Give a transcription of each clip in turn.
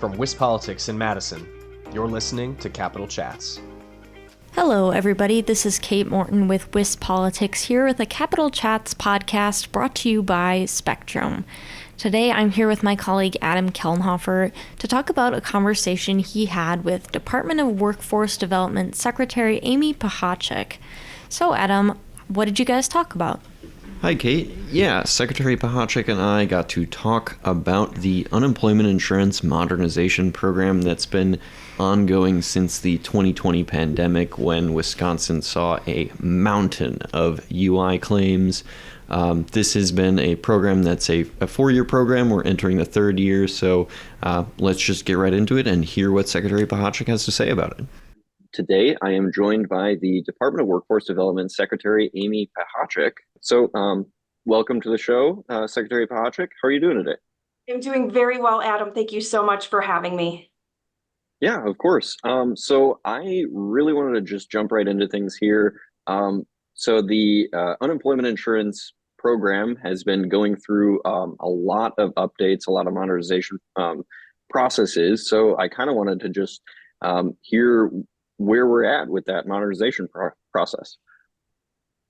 From WisPolitics in Madison, you're listening to Capital Chats. Hello, everybody. This is Kate Morton with WisPolitics here with a Capital Chats podcast brought to you by Spectrum. Today, I'm here with my colleague Adam Kellenhofer to talk about a conversation he had with Department of Workforce Development Secretary Amy Pechacek. So, Adam, what did you guys talk about? Hi, Kate. Yeah, Secretary Pechacek and I got to talk about the unemployment insurance modernization program that's been ongoing since the 2020 pandemic, when Wisconsin saw a mountain of UI claims. This has been a program that's a four-year program. We're entering the third year, so let's just get right into it and hear what Secretary Pechacek has to say about it. Today, I am joined by the Department of Workforce Development Secretary Amy Pechacek. So, welcome to the show, Secretary Pechacek. How are you doing today? I'm doing very well, Adam. Thank you so much for having me. Yeah, of course. So I really wanted to just jump right into things here. So the unemployment insurance program has been going through a lot of updates, a lot of modernization processes. So I kind of wanted to just hear where we're at with that modernization process.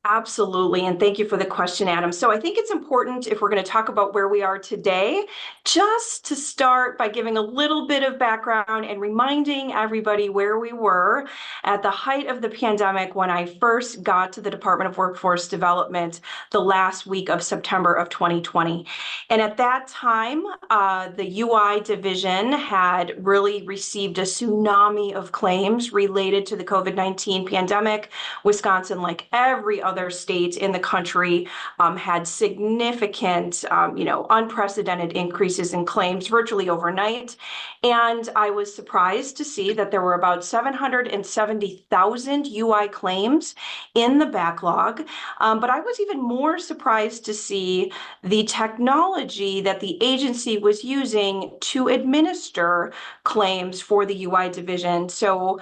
Absolutely. And thank you for the question, Adam. So I think it's important, if we're going to talk about where we are today, just to start by giving a little bit of background and reminding everybody where we were at the height of the pandemic when I first got to the Department of Workforce Development the last week of September of 2020. And at that time, the UI division had really received a tsunami of claims related to the COVID-19 pandemic. Wisconsin, like every other states in the country, had significant, unprecedented increases in claims virtually overnight. And I was surprised to see that there were about 770,000 UI claims in the backlog. But I was even more surprised to see the technology that the agency was using to administer claims for the UI division. So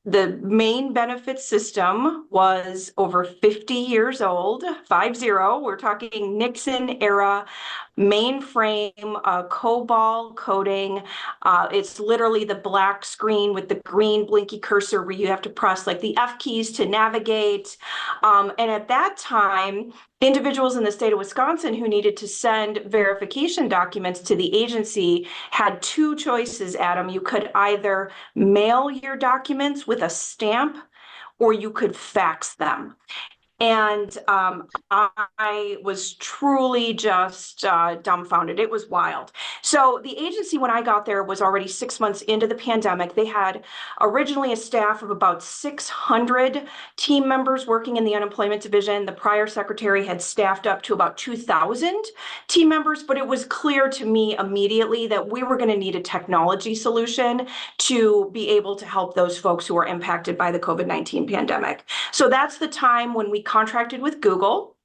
the main benefit system was over 50 years old, 50. We're talking Nixon era mainframe, COBOL coding. It's literally the black screen with the green blinky cursor where you have to press like the F keys to navigate. And at that time, individuals in the state of Wisconsin who needed to send verification documents to the agency had two choices, Adam. You could either mail your documents with a stamp, or you could fax them. And I was truly just dumbfounded. It was wild. So the agency, when I got there, was already 6 months into the pandemic. They had originally a staff of about 600 team members working in the unemployment division. The prior secretary had staffed up to about 2,000 team members, but it was clear to me immediately that we were going to need a technology solution to be able to help those folks who were impacted by the COVID-19 pandemic. So that's the time when we contracted with Google,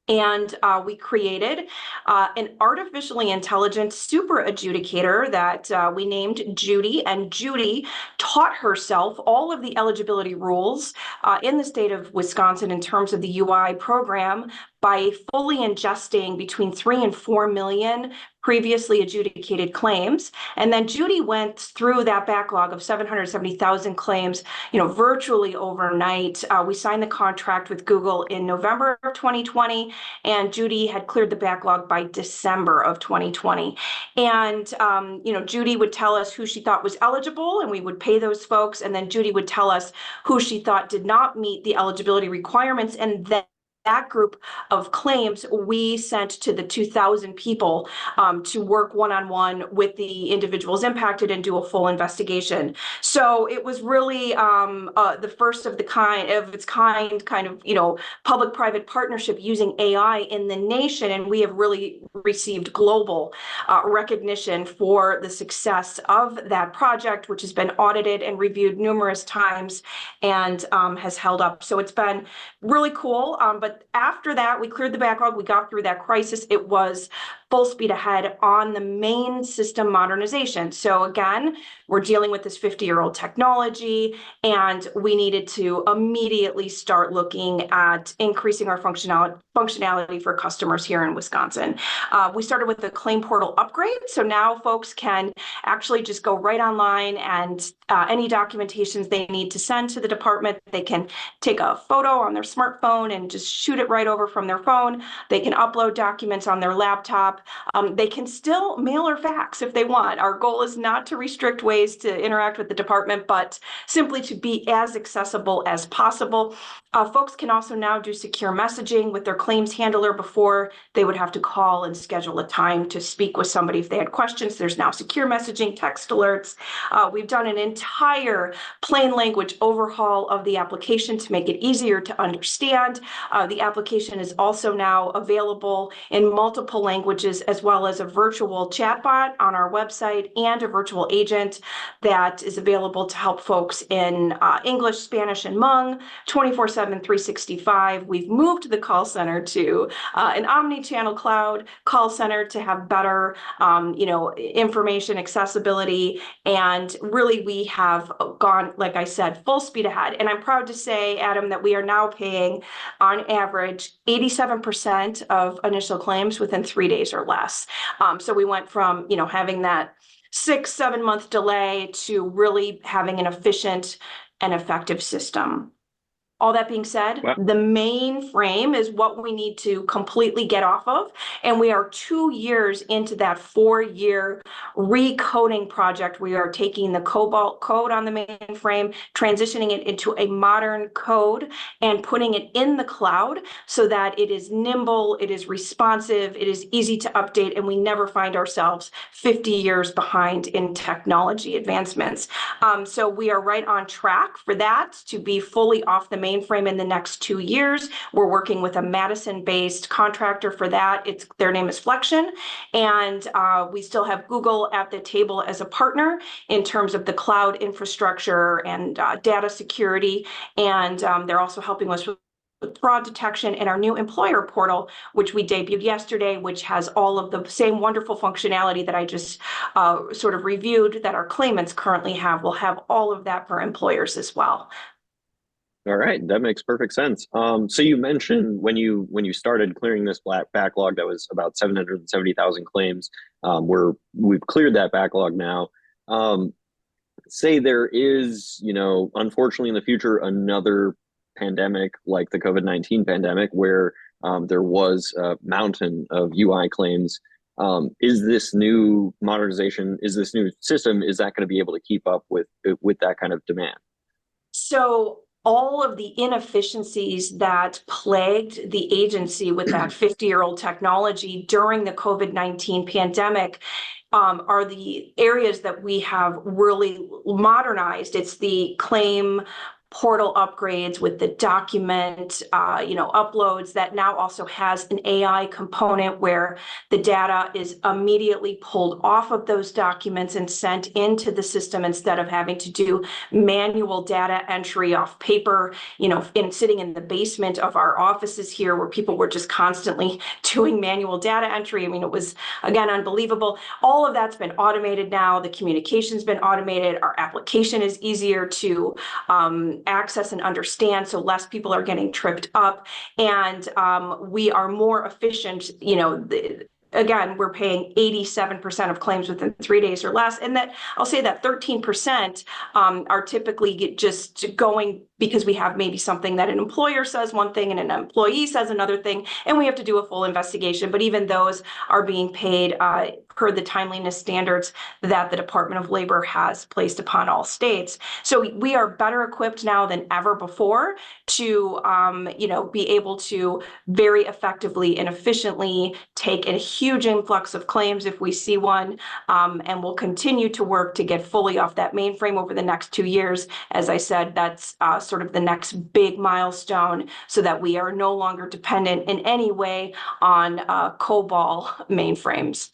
and we created an artificially intelligent super adjudicator that we named Judy. And Judy taught herself all of the eligibility rules in the state of Wisconsin in terms of the UI program by fully ingesting between 3 and 4 million previously adjudicated claims. And then Judy went through that backlog of 770,000 claims, virtually overnight. We signed the contract with Google in November of 2020, and Judy had cleared the backlog by December of 2020. And, Judy would tell us who she thought was eligible, and we would pay those folks. And then Judy would tell us who she thought did not meet the eligibility requirements. And then that group of claims we sent to the 2,000 people to work one-on-one with the individuals impacted and do a full investigation. So it was really the first of its kind public-private partnership using AI in the nation, and we have really received global recognition for the success of that project, which has been audited and reviewed numerous times and has held up. So it's been really cool. But after that, we cleared the backlog. We got through that crisis. It was full speed ahead on the main system modernization. So again, we're dealing with this 50-year-old technology, and we needed to immediately start looking at increasing our functionality for customers here in Wisconsin. We started with the claim portal upgrade. So now folks can actually just go right online, and any documentations they need to send to the department, they can take a photo on their smartphone and just shoot it right over from their phone. They can upload documents on their laptop. They can still mail or fax if they want. Our goal is not to restrict ways to interact with the department, but simply to be as accessible as possible. Folks can also now do secure messaging with their claims handler. Before, they would have to call and schedule a time to speak with somebody if they had questions. There's now secure messaging, text alerts. We've done an entire plain language overhaul of the application to make it easier to understand. The application is also now available in multiple languages, as well as a virtual chatbot on our website and a virtual agent that is available to help folks in English, Spanish, and Hmong 24/7, 365. We've moved the call center to an omni-channel cloud call center to have better information accessibility. And really, we have gone, like I said, full speed ahead. And I'm proud to say, Adam, that we are now paying on average 87% of initial claims within 3 days or less. So we went from having that 6-7 month delay to really having an efficient and effective system. All that being said, Wow. the mainframe is what we need to completely get off of. And we are 2 years into that 4-year recoding project. We are taking the COBOL code on the mainframe, transitioning it into a modern code, and putting it in the cloud so that it is nimble, it is responsive, it is easy to update, and we never find ourselves 50 years behind in technology advancements. So we are right on track for that to be fully off the mainframe in the next 2 years. We're working with a Madison-based contractor for that. Their name is Flexion, and we still have Google at the table as a partner in terms of the cloud infrastructure and data security, and they're also helping us with fraud detection and our new employer portal, which we debuted yesterday, which has all of the same wonderful functionality that I just sort of reviewed that our claimants currently have. We'll have all of that for employers as well. All right, that makes perfect sense. So you mentioned when you started clearing this backlog, that was about 770,000 claims. We've cleared that backlog now. Say there is, unfortunately in the future, another pandemic like the COVID-19 pandemic where there was a mountain of UI claims. Is this new modernization, is this new system, is that going to be able to keep up with that kind of demand? So all of the inefficiencies that plagued the agency with that 50-year-old technology during the COVID-19 pandemic are the areas that we have really modernized. It's the claim portal upgrades with the document, uploads that now also has an AI component where the data is immediately pulled off of those documents and sent into the system instead of having to do manual data entry off paper, sitting in the basement of our offices here where people were just constantly doing manual data entry. I mean, it was, again, unbelievable. All of that's been automated now. The communication's been automated. Our application is easier to access and understand, so less people are getting tripped up, and we are more efficient. Again, we're paying 87% of claims within 3 days or less, and that I'll say that 13% are typically just going because we have maybe something that an employer says one thing and an employee says another thing, and we have to do a full investigation. But even those are being paid per the timeliness standards that the Department of Labor has placed upon all states. So we are better equipped now than ever before to, be able to very effectively and efficiently take a huge influx of claims if we see one, and we'll continue to work to get fully off that mainframe over the next 2 years. As I said, that's sort of the next big milestone so that we are no longer dependent in any way on COBOL mainframes.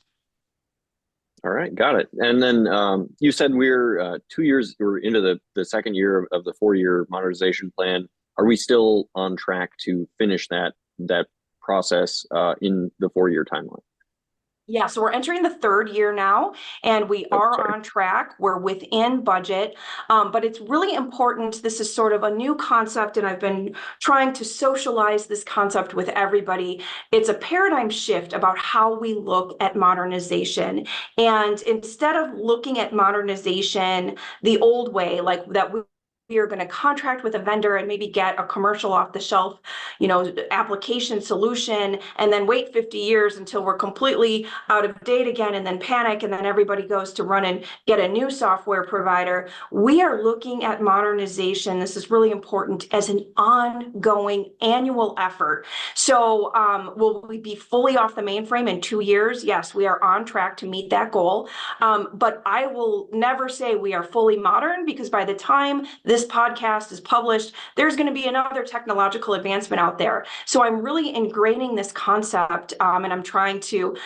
All right, got it. And then you said we're 2 years, we're into the second year of the 4-year modernization plan. Are we still on track to finish that process in the 4-year timeline? Yeah, so we're entering the third year now, and we Oh, are sorry. on track. We're within budget, but it's really important. This is sort of a new concept, and I've been trying to socialize this concept with everybody. It's a paradigm shift about how we look at modernization. And instead of looking at modernization the old way, like that we are going to contract with a vendor and maybe get a commercial off the shelf, application solution, and then wait 50 years until we're completely out of date again and then panic and then everybody goes to run and get a new software provider. We are looking at modernization, this is really important, as an ongoing annual effort. So will we be fully off the mainframe in 2 years? Yes, we are on track to meet that goal. But I will never say we are fully modern, because by the time this podcast is published, there's going to be another technological advancement out there. So I'm really ingraining this concept, and I'm trying to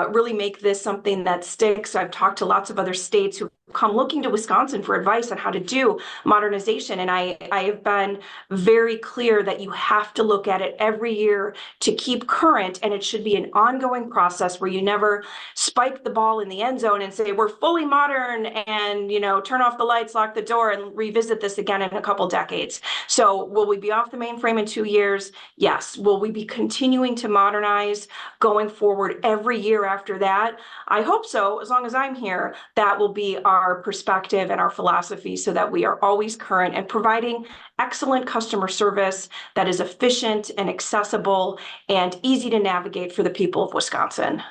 really make this something that sticks. I've talked to lots of other states who come looking to Wisconsin for advice on how to do modernization. And I have been very clear that you have to look at it every year to keep current, and it should be an ongoing process where you never spike the ball in the end zone and say, we're fully modern, and turn off the lights, lock the door, and revisit this again in a couple decades. So will we be off the mainframe in 2 years? Yes. Will we be continuing to modernize going forward every year after that? I hope so. As long as I'm here, that will be our perspective and our philosophy, so that we are always current and providing excellent customer service that is efficient and accessible and easy to navigate for the people of Wisconsin.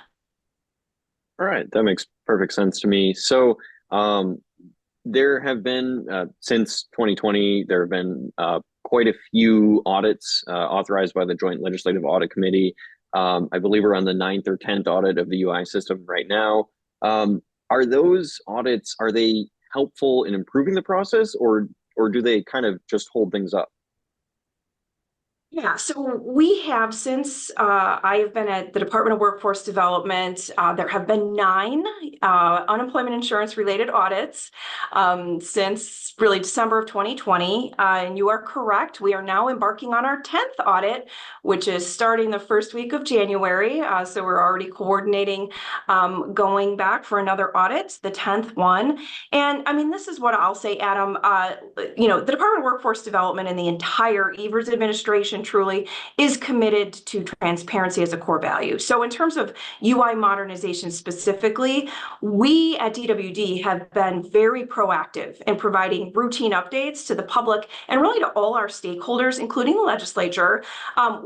All right, that makes perfect sense to me. So, there have been, since 2020, there have been quite a few audits authorized by the Joint Legislative Audit Committee. I believe we're on the ninth or 10th audit of the UI system right now. Are those audits, are they helpful in improving the process, or do they kind of just hold things up? Yeah, so we have, since I have been at the Department of Workforce Development, there have been 9 unemployment insurance related audits since really December of 2020. And you are correct, we are now embarking on our 10th audit, which is starting the first week of January. So we're already coordinating going back for another audit, the 10th one. And I mean, this is what I'll say, Adam. The Department of Workforce Development and the entire Evers administration truly is committed to transparency as a core value. So in terms of UI modernization specifically, we at DWD have been very proactive in providing routine updates to the public and really to all our stakeholders, including the legislature.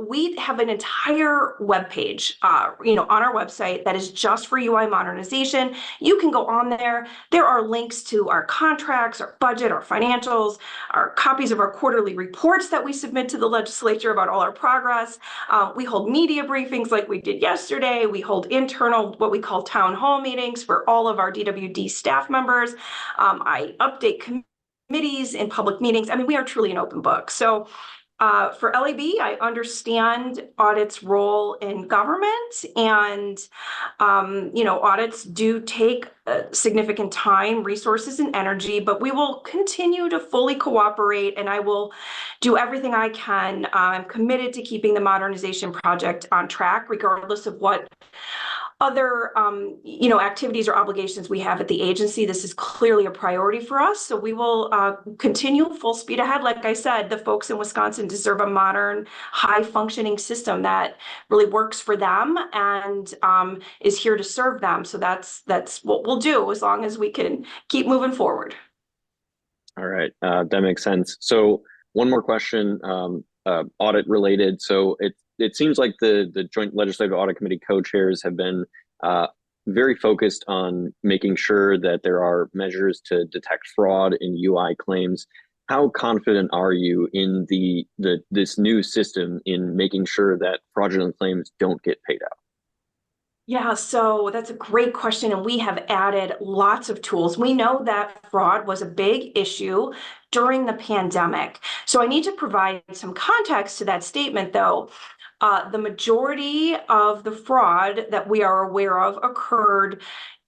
We have an entire webpage, on our website that is just for UI modernization. You can go on there. There are links to our contracts, our budget, our financials, our copies of our quarterly reports that we submit to the legislature about all our progress. We hold media briefings like we did yesterday. We hold internal, what we call town hall meetings for all of our DWD staff members. I update committees in public meetings. I mean, we are truly an open book. So for LAB, I understand audits' role in government, and audits do take significant time, resources, and energy, but we will continue to fully cooperate, and I will do everything I can. I'm committed to keeping the modernization project on track, regardless of what other activities or obligations we have at the agency. This is clearly a priority for us, so we will continue full speed ahead. Like I said, the folks in Wisconsin deserve a modern, high-functioning system that really works for them and is here to serve them. So that's what we'll do, as long as we can keep moving forward. All right, that makes sense. So one more question, audit related. So it seems like the Joint Legislative Audit Committee co-chairs have been very focused on making sure that there are measures to detect fraud in UI claims. How confident are you in this new system in making sure that fraudulent claims don't get paid out? Yeah, so that's a great question, and we have added lots of tools. We know that fraud was a big issue during the pandemic. So I need to provide some context to that statement, though. The majority of the fraud that we are aware of occurred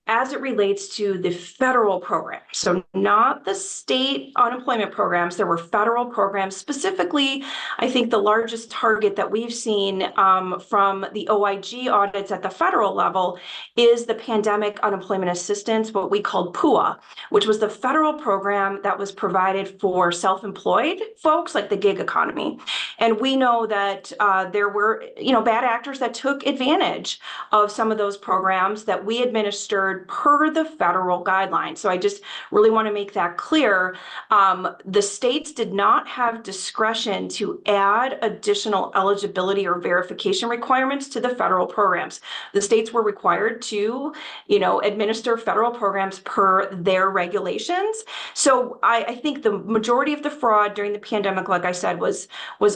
as it relates to the federal program. So not the state unemployment programs, there were federal programs. Specifically, I think the largest target that we've seen from the OIG audits at the federal level is the Pandemic Unemployment Assistance, what we called PUA, which was the federal program that was provided for self-employed folks like the gig economy. And we know that there were, bad actors that took advantage of some of those programs that we administered per the federal guidelines. So I just really want to make that clear. The states did not have discretion to add additional eligibility or verification requirements to the federal programs. The states were required to, administer federal programs per their regulations. So I think the majority of the fraud during the pandemic, like I said, was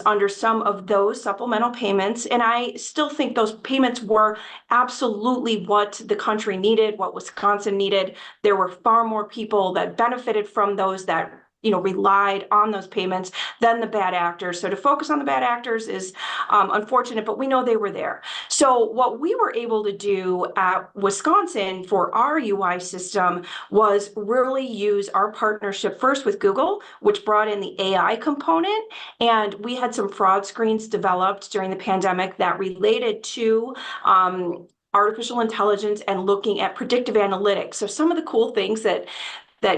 under some of those supplemental payments. And I still think those payments were absolutely what the country needed, what Wisconsin needed. There were far more people that benefited from those that relied on those payments than the bad actors. So to focus on the bad actors is unfortunate, but we know they were there. So what we were able to do at Wisconsin for our UI system was really use our partnership first with Google, which brought in the AI component. And we had some fraud screens developed during the pandemic that related to artificial intelligence and looking at predictive analytics. So some of the cool things that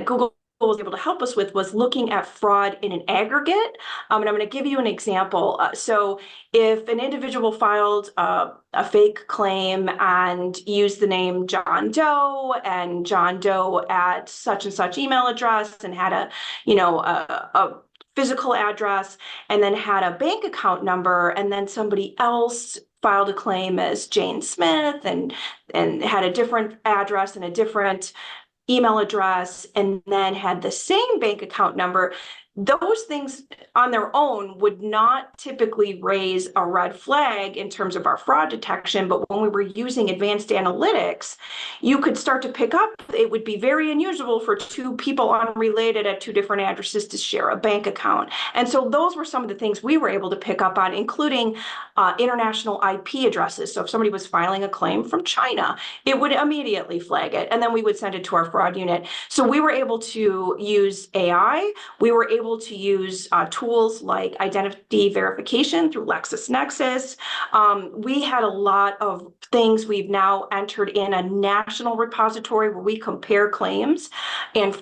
Google was able to help us with was looking at fraud in an aggregate. And I'm going to give you an example. So if an individual filed a fake claim and used the name John Doe and John Doe at such and such email address and had a physical address and then had a bank account number, and then somebody else filed a claim as Jane Smith and had a different address and a different email address and then had the same bank account number, those things on their own would not typically raise a red flag in terms of our fraud detection. But when we were using advanced analytics, you could start to pick up, it would be very unusual for two people unrelated at two different addresses to share a bank account. And so those were some of the things we were able to pick up on, including international IP addresses. So if somebody was filing a claim from China, it would immediately flag it. And then we would send it to our fraud unit. So we were able to use AI. We were able to use tools like identity verification through LexisNexis. We had a lot of things. We've now entered in a national repository where we compare claims and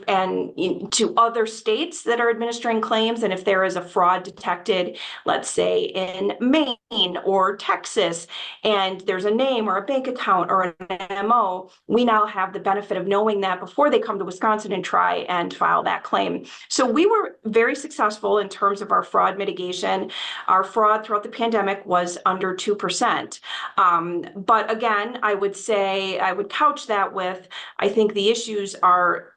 to other states that are administering claims. And if there is a fraud detected, let's say in Maine or Texas, and there's a name or a bank account or an MO, we now have the benefit of knowing that before they come to Wisconsin and try and file that claim. So we were very successful in terms of our fraud mitigation. Our fraud throughout the pandemic was under 2%. But again, I would couch that with, I think the issues are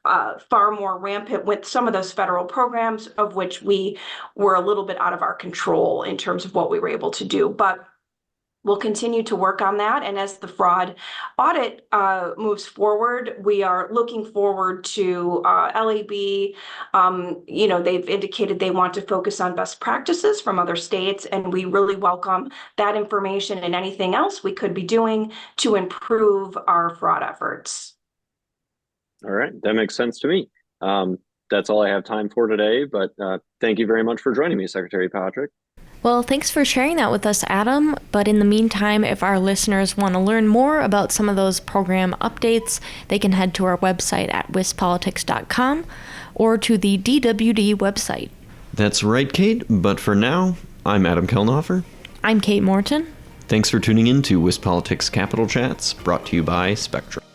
far more rampant with some of those federal programs, of which we were a little bit out of our control in terms of what we were able to do. But we'll continue to work on that. And as the fraud audit moves forward, we are looking forward to LAB. They've indicated they want to focus on best practices from other states, and we really welcome that information and anything else we could be doing to improve our fraud efforts. All right, that makes sense to me. That's all I have time for today, but thank you very much for joining me, Secretary Pechacek. Well, thanks for sharing that with us, Adam. But in the meantime, if our listeners want to learn more about some of those program updates, they can head to our website at wispolitics.com or to the DWD website. That's right, Kate. But for now, I'm Adam Kelnhofer. I'm Kate Morton. Thanks for tuning in to WisPolitics Capital Chats, brought to you by Spectrum.